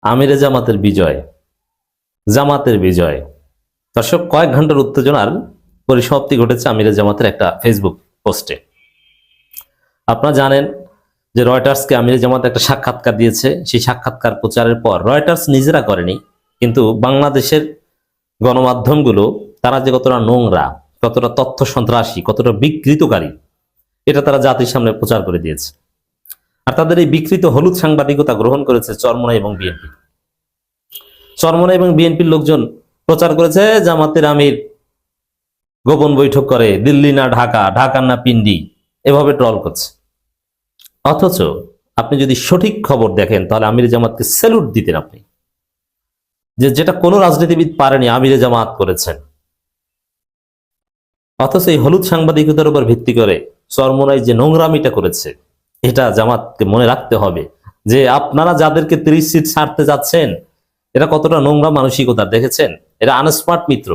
আমিরে জামাতের বিজয়, জামাতের বিজয়। দর্শক, কয়েক ঘন্টার উত্তেজনার পরিসমাপ্তি ঘটেছে আমিরে জামাতের একটা ফেসবুক পোস্টে। আপনারা জানেন যে রয়টার্সকে আমিরে জামাত একটা সাক্ষাৎকার দিয়েছে। সেই সাক্ষাৎকার প্রচারের পর রয়টার্স নিজেরা করেনি, কিন্তু বাংলাদেশের গণমাধ্যমগুলো তারা যে কতটা নোংরা, কতটা তথ্য সন্ত্রাসী, কতটা বিকৃতকারী, এটা তারা জাতির সামনে প্রচার করে দিয়েছে। আর তাদের এই বিকৃত হলুদ সাংবাদিকতা গ্রহণ করেছে চরমোনাই এবং বিএনপি। চরমোনাই এবং বিএনপির লোকজন প্রচার করেছে জামাতের আমির গোপন বৈঠক করে, দিল্লি না ঢাকা, ঢাকা না পিন্ডি, এভাবে ট্রল করছে। অথচ আপনি যদি সঠিক খবর দেখেন তাহলে আমিরে জামাতকে স্যালুট দিতেন আপনি, যেটা কোনো রাজনীতিবিদ পারেনি আমিরে জামাত করেছেন। অথচ এই হলুদ সাংবাদিকতার উপর ভিত্তি করে চরমোনাই যে নোংরামিটা করেছে, এটা জামাতকে মনে রাখতে হবে যে আপনারা যাদেরকে 30 সিট ছাড়তে যাচ্ছেন এরা কতটা নোংরা মানসিকতা দেখেছেন। এরা আনস্মার্ট মিত্র,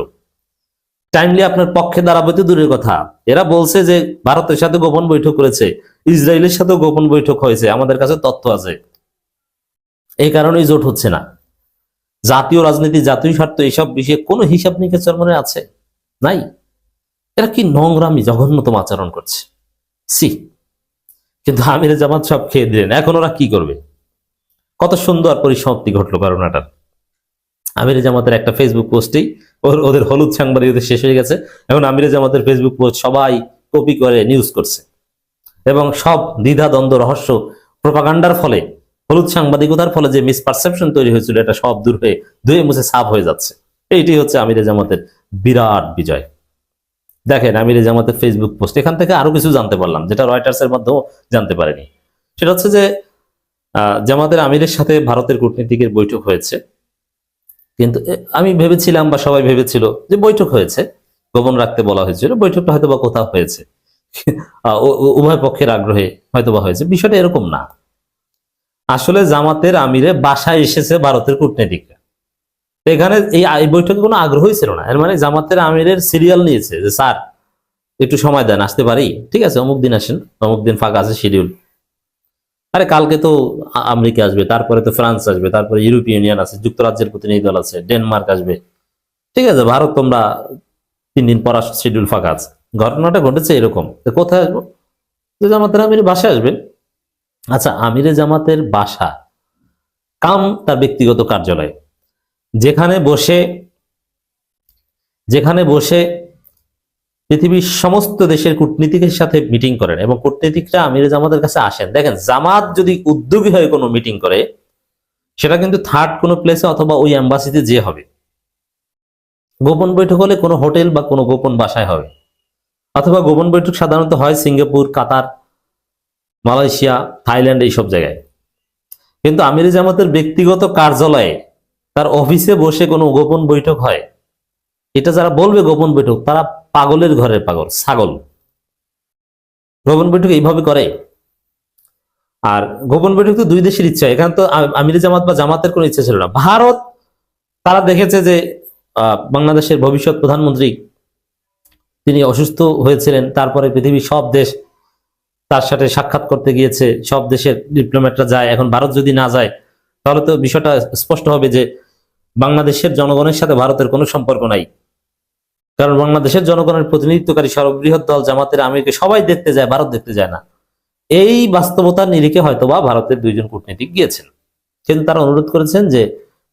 টাইমলি আপনার পক্ষে দাঁড়াবে তো দূরের কথা, এরা বলছে যে ভারতের সাথে গোপন বৈঠক করেছে, ইসরায়েলের সাথেও গোপন বৈঠক হয়েছে, আমাদের কাছে তথ্য আছে। এই কারণেই জোট হচ্ছে না। জাতীয় রাজনীতি, জাতীয় স্বার্থ, এইসব বিষয়ে কোনো হিসাব নিকেশ চরমনে আছে? নাই। এরা কি নোংরামি, জঘন্যতম আচরণ করছে, সি। কিন্তু আমিরে জামাত সব খেয়ে দিলেন। এখন ওরা কি করবে? কত সুন্দর পরিসমাপ্তি ঘটলো ঘটনাটার। আমিরে জামাতের একটা ফেসবুক পোস্টেই ওদের হলুদ সাংবাদিকতা শেষ হয়ে গেছে। এখন আমিরে জামাতের ফেসবুক পোস্ট সবাই কপি করে নিউজ করছে, এবং সব দ্বিধা দ্বন্দ্ব, রহস্য, প্রোপাগান্ডার ফলে, হলুদ সাংবাদিকতার ফলে যে মিসপারসেপশন তৈরি হয়েছিল এটা সব দূর হয়ে ধুয়ে মুছে সাফ হয়ে যাচ্ছে। এইটি হচ্ছে আমিরে জামাতের বিরাট বিজয়। দেখেন আমিরে জামাতের ফেসবুক পোস্ট, এখান থেকে আরো কিছু জানতে পারলাম যেটা রয়টার্সের মাধ্যমেও জানতে পারেনি। সেটা হচ্ছে যে জামাতের আমিরের সাথে ভারতের কূটনীতিকের বৈঠক হয়েছে, কিন্তু আমি ভেবেছিলাম বা সবাই ভেবেছিল যে বৈঠক হয়েছে, গোপন রাখতে বলা হয়েছিল, বৈঠকটা হয়তো বা কোথাও হয়েছে, উভয় পক্ষের আগ্রহে হয়তো বা হয়েছে। বিষয়টা এরকম না। আসলে জামাতের আমিরে বাসায় এসেছে ভারতের কূটনীতিকরা। এখানে এই বৈঠকে কোনো আগ্রহই ছিল না। এর মানে জামাতের আমিরের সিরিয়াল নিয়েছে যে স্যার একটু সময় দেন, আসতে পারি, ঠিক আছে, অমুক দিন আসেন, অমুক দিন ফাঁকা আছে শিডিউল। আরে কালকে তো আমেরিকা আসবে, তারপরে তো ফ্রান্স আসবে, তারপরে ইউরোপীয় ইউনিয়ন আছে, যুক্তরাজ্যের প্রতিনিধি দল আছে, ডেনমার্ক আসবে, ঠিক আছে, ভারত তোমরা 3 দিন পর শিডিউল ফাঁকা আছে। ঘটনাটা ঘটেছে এরকম। কোথায় আসবো? যে জামাতের আমির বাসায় আসবেন। আচ্ছা, আমিরে জামাতের বাসা কাম তার ব্যক্তিগত কার্যালয়, যেখানে বসে পৃথিবীর সমস্ত দেশের কূটনীতিকের সাথে মিটিং করেন, এবং কূটনীতিকরা আমিরে জামাতের কাছে আসেন। দেখেন, জামাত যদি উদ্যোগী হয়ে কোনো মিটিং করে সেটা কিন্তু থার্ড কোনো প্লেসে অথবা ওই এম্বাসিতে যে হবে। গোপন বৈঠক হলে কোনো হোটেল বা কোনো গোপন বাসায় হবে, অথবা গোপন বৈঠক সাধারণত হয় সিঙ্গাপুর, কাতার, মালয়েশিয়া, থাইল্যান্ড, এইসব জায়গায়। কিন্তু আমিরে জামাতের ব্যক্তিগত কার্যালয়ে, তার অফিসে বসে কোনো গোপন বৈঠক হয়, এটা যারা বলবে গোপন বৈঠক, তারা পাগলের ঘরের পাগল, ছাগল। গোপন বৈঠক এইভাবে করে। আর গোপন বৈঠক তো দুই দেশের ইচ্ছা, এখানে তো আমিরে জামাত বা জামাতের কোনো ইচ্ছা ছিল না। ভারত তারা দেখেছে যে বাংলাদেশের ভবিষ্যৎ প্রধানমন্ত্রী তিনি অসুস্থ হয়েছিলেন, তারপরে পৃথিবীর সব দেশ তার সাথে সাক্ষাৎ করতে গিয়েছে, সব দেশের ডিপ্লোম্যাটরা যায়। এখন ভারত যদি না যায় তাহলে তো বিষয়টা স্পষ্ট হবে যে বাংলাদেশের জনগণের সাথে ভারতের কোনো সম্পর্ক নাই। কারণ বাংলাদেশের জনগণের প্রতিনিধিত্বকারী সর্ববৃহৎ দল জামাতের আমিরকে সবাই দেখতে যায়, ভারত দেখতে যায় না। এই বাস্তবতার নিরিখে হয়তোবা ভারতের 2 জন কূটনীতিক গিয়েছেন, কিন্তু তারা অনুরোধ করেছেন যে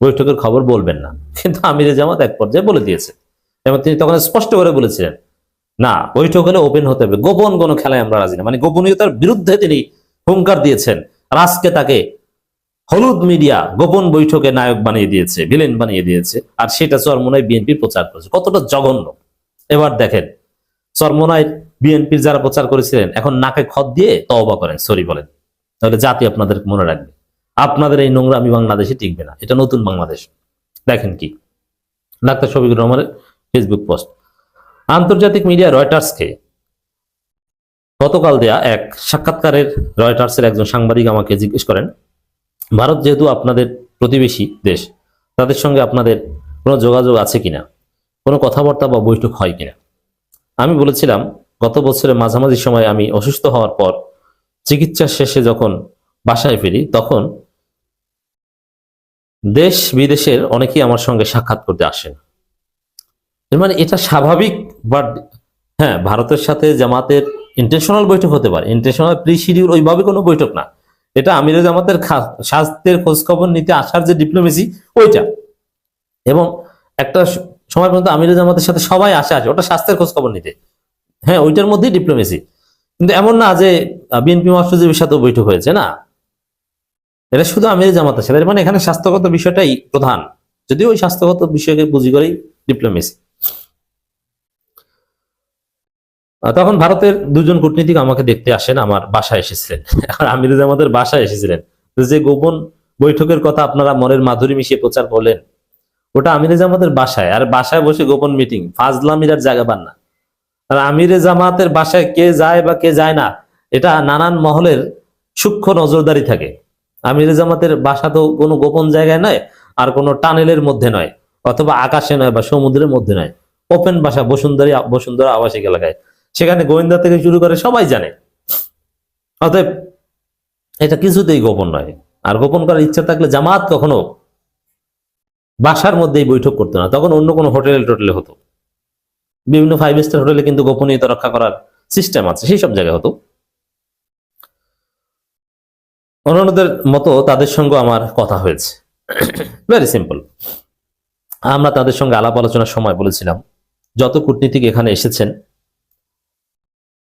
বৈঠকের খবর বলবেন না। কিন্তু আমিরে জামাত এক পর্যায়ে বলে দিয়েছে, এবং তিনি তখন স্পষ্ট করে বলেছিলেন না, বৈঠক হলে ওপেন হতে হবে, গোপন কোনো খেলায় আমরা রাজি না। মানে গোপনীয়তার বিরুদ্ধে তিনি হুঙ্কার দিয়েছেন। আর আজকে তাকে হলুদ মিডিয়া গোপন বৈঠকে নায়ক বানিয়ে দিয়েছে, ভিলেন বানিয়ে দিয়েছে, আর সেটা চরমোনাই বিএনপি প্রচার করেছে। কতটা জঘন্য! এবার দেখেন, চরমোনাই বিএনপির যারা প্রচার করেছিলেন এখন নাকে খত দিয়ে তওবা করেন, সরি বলেন, তাহলে জাতি আপনাদের মনে রাখবে। আপনাদের এই নোংরামি বাংলাদেশে টিকবে না, এটা নতুন বাংলাদেশ। দেখেন কি ডাক্তার শফিকুর রহমানের ফেসবুক পোস্ট। আন্তর্জাতিক মিডিয়া রয়টার্সকে গতকাল দেয়া এক সাক্ষাৎকারের রয়টার্সের একজন সাংবাদিক আমাকে জিজ্ঞেস করেন, ভারত যেহেতু আপনাদের প্রতিবেশী দেশ, তাদের সঙ্গে আপনাদের কোনো যোগাযোগ আছে কিনা, কোনো কথাবার্তা বা বৈঠক হয় কিনা। আমি বলেছিলাম, গত বছরের মাঝামাঝি সময় আমি অসুস্থ হওয়ার পর চিকিৎসা শেষে যখন বাসায় ফিরি, তখন দেশ বিদেশের অনেকেই আমার সঙ্গে সাক্ষাৎ করতে আসেন। এর মানে এটা স্বাভাবিক, বাট হ্যাঁ, ভারতের সাথে জামাতের ইন্টেনশনাল বৈঠক হতে পারে, ইন্টেনশনাল প্রি শিডিউল ওইভাবে কোনো বৈঠক না। এটা আমিরে জামাতের স্বাস্থ্যের খোঁজ খবর নিতে আসার যে ডিপ্লোমেসি ওইটা, এবং একটা সময় পর্যন্ত আমিরে জামাতের সাথে সবাই আসে ওটা স্বাস্থ্যের খোঁজ খবর নিতে, হ্যাঁ ওইটার মধ্যেই ডিপ্লোমেসি। কিন্তু এমন না যে বিএনপি মহাসচিবের সাথেও বৈঠক হয়েছে, না, এটা শুধু আমিরে জামাতের সাথে। মানে এখানে স্বাস্থ্যগত বিষয়টাই প্রধান, যদিও ওই স্বাস্থ্যগত বিষয়কে পুঁজি করেই ডিপ্লোমেসি। তখন ভারতের দুজন কূটনীতিক আমাকে দেখতে আসেন, আমার বাসায় এসেছিলেন। আর আমির জামাতের বাসায় এসেছিলেন। যে গোপন বৈঠকের কথা আপনারা মনের মাধুরী মিশিয়ে প্রচার করলেন, ওটা আমিরে জামাতের বাসায়, আর বাসায় বসে গোপন মিটিং, ফাজলামির আর জায়গা পান না। আর আমিরে জামাতের বাসায় কে যায় বা কে যায় না, এটা নানান মহলের সূক্ষ্ম নজরদারি থাকে। আমিরে জামাতের বাসা তো কোনো গোপন জায়গায় নয়, আর কোনো টানেলের মধ্যে নয়, অথবা আকাশে নয় বা সমুদ্রের মধ্যে নয়, ওপেন বাসা, বসুন্ধরা আবাসিক এলাকায়। সেখানে গোয়েন্দা থেকে শুরু করে সবাই জানে। অতএব এটা কিছুতেই গোপন নয়। আর গোপন করার ইচ্ছা থাকলে জামাত কখনো বাসার মধ্যেই বৈঠক করতো না, তখন অন্য কোনো হোটেলে হতো। বিভিন্ন 5 স্টার হোটেলে কিন্তু গোপনীয়তা রক্ষা করার সিস্টেম আছে, সেই সব জায়গায় হতো। অন্যদের মতো তাদের সঙ্গে আমার কথা হয়েছে, ভেরি সিম্পল। আমরা তাদের সঙ্গে আলাপ আলোচনার সময় বলেছিলাম, যত কূটনীতিক এখানে এসেছেন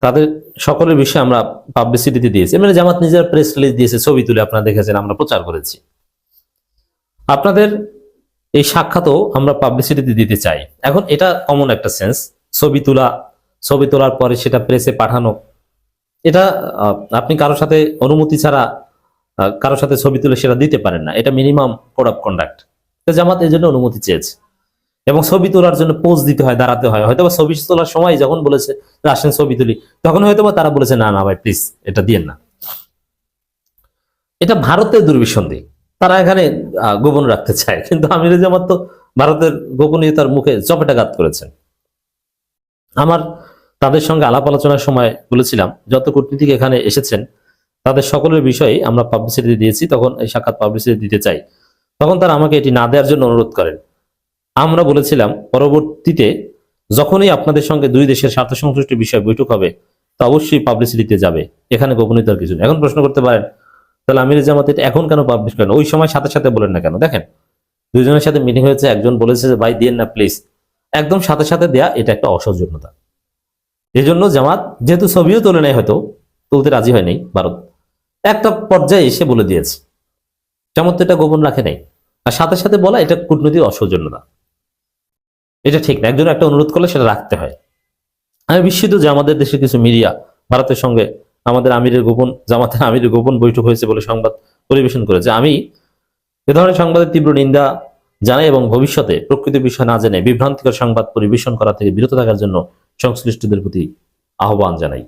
তাদের সকলের বিষয়ে আমরা পাবলিসিটিতে দিয়েছি। মানে জামাত নিজের প্রেস রিলিজ দিয়েছে, ছবি তুলে আপনারা দেখেছেন, আমরা প্রচার করেছি। আপনাদের এই সাক্ষাৎও আমরা পাবলিসিটিতে দিতে চাই। এখন এটা কমন একটা সেন্স, ছবি তোলার পরে সেটা প্রেসে পাঠানো, এটা আপনি কারোর সাথে অনুমতি ছাড়া কারোর সাথে ছবি তুলে সেটা দিতে পারেন না, এটা মিনিমাম কোড অফ কন্ডাক্ট। জামাত এই জন্য অনুমতি চেয়েছে, এবং ছবি তোলার জন্য পোজ দিতে হয়, দাঁড়াতে হয়। হয়তো ছবি তোলার সময় যখন বলেছে আসেন ছবি তুলি, তখন হয়তো তারা বলেছে না না ভাই প্লিজ এটা দিয়েন না। এটা ভারতের দুর্বিসন্ধি, তারা এখানে গোপন রাখতে চায়, কিন্তু আমির জামাত তো ভারতের গোপনীয়তার মুখে চপেটাঘাত করেছেন। আমার তাদের সঙ্গে আলাপ আলোচনার সময় বলেছিলাম, যত কূটনীতিক এখানে এসেছেন তাদের সকলের বিষয়ে আমরা পাবলিসিটি দিয়েছি, তখন এই সাক্ষাৎ পাবলিসিটি দিতে চাই। তখন তারা আমাকে এটি না দেওয়ার জন্য অনুরোধ করেন। আমরা বলেছিলাম পরবর্তীতে যখনই আপনাদের সঙ্গে দুই দেশের স্বার্থ সংশ্লিষ্ট বিষয় বৈঠক হবে তা অবশ্যই পাবলিসিটিতে যাবে, এখানে গোপনীয়তার কিছু নেই। এখন প্রশ্ন করতে পারেন, তাহলে আমির জামাত এটা এখন কেন পাবলিশ করেন, ওই সময় সাথে সাথে বলেন না কেন? দেখেন, দুইজনের সাথে মিটিং হয়েছে, একজন বলেছে যে ভাই দিয়েন না প্লিজ, একদম সাথে সাথে দেয়া এটা একটা অসৌজন্যতা। এই জন্য জামাত যেহেতু ছবিও তোলে নাই, হয়তো তুলতে রাজি হয়নি ভারত, একটা পর্যায়ে এসে বলে দিয়েছে। জামাত তো এটা গোপন রাখে নাই, আর সাথে সাথে বলা এটা কূটনৈতিক অসৌজন্যতা, এটা ঠিক না। একজন একটা অনুরোধ করলে সেটা রাখতে হয়। আমি বিস্মিত যে আমাদের দেশে কিছু মিডিয়া ভারতের সঙ্গে আমাদের জামাতের আমিরের গোপন বৈঠক হয়েছে বলে সংবাদ পরিবেশন করেছে। আমি এ ধরনের সংবাদের তীব্র নিন্দা জানাই, এবং ভবিষ্যতে প্রকৃত বিষয় না জেনে বিভ্রান্তিকর সংবাদ পরিবেশন করা থেকে বিরত থাকার জন্য সংশ্লিষ্টদের প্রতি আহ্বান জানাই।